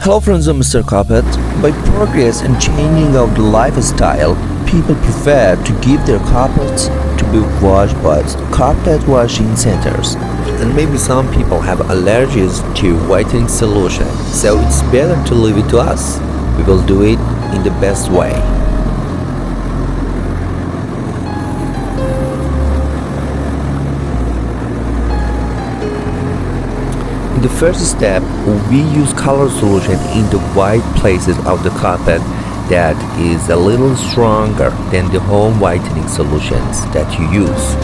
Hello friends, I'm Mr. Carpet. By progress and changing of the lifestyle, people prefer to give their carpets to be washed by carpet washing centers. And maybe some people have allergies to whitening solution, so it's better to leave it to us. We will do it in the best way. In the first step, we use color solution in the white places of the carpet that is a little stronger than the home whitening solutions that you use.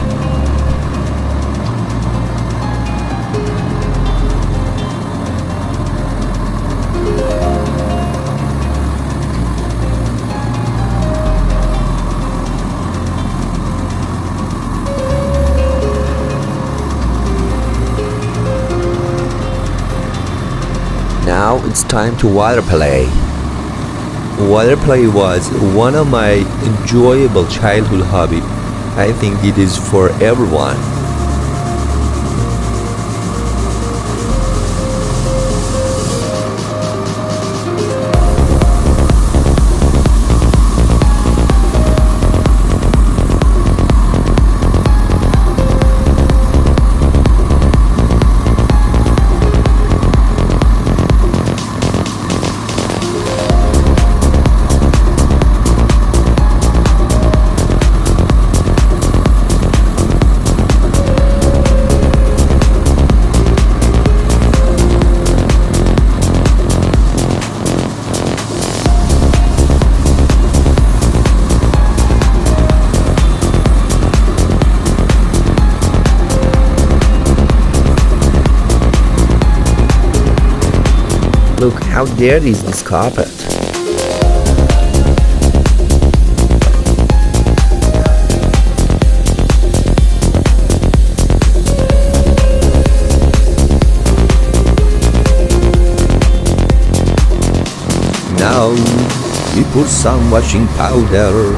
Now it's time to water play. Water play was one of my enjoyable childhood hobby. I think it is for everyone. Look how dirty is this carpet. Now we put some washing powder.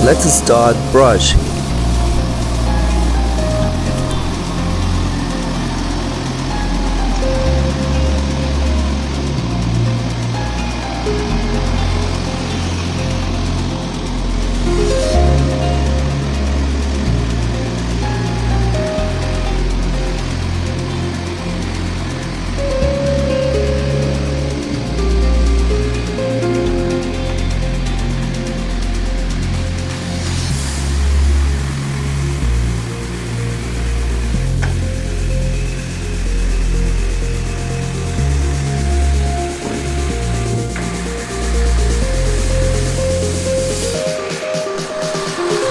Let's start brushing.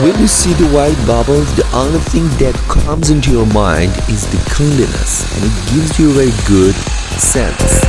When you see the white bubbles, the only thing that comes into your mind is the cleanliness, and it gives you a very good sense.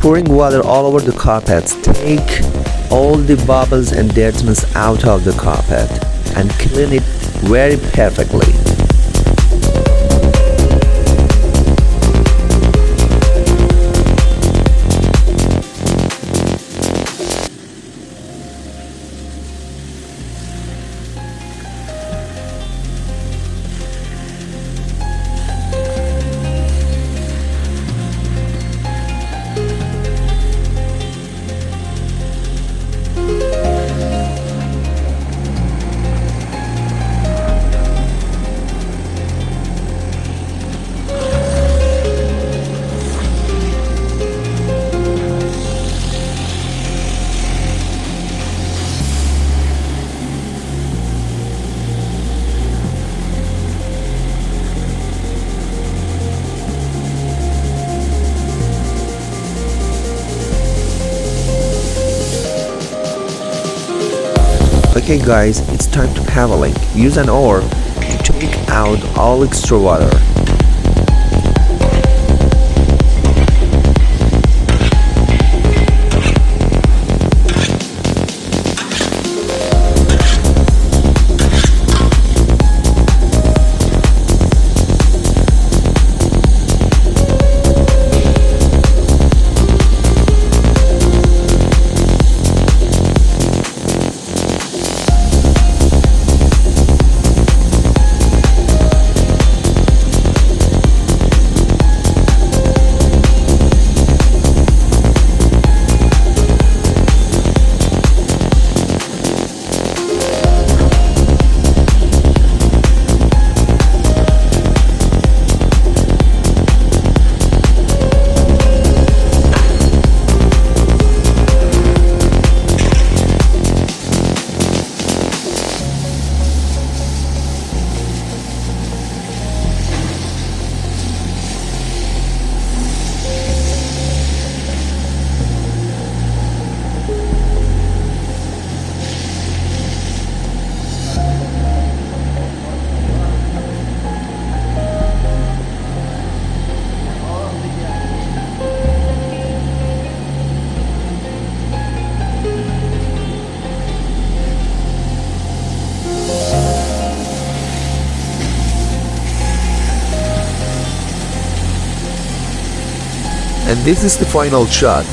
Pouring water all over the carpet, take all the bubbles and dirtiness out of the carpet and clean it very perfectly. Okay guys, it's time to paddling. Use an oar to take out all extra water. And this is the final shot.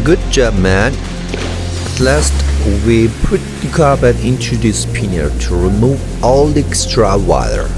Good job, man. At last, we put the carpet into the spinner to remove all the extra water.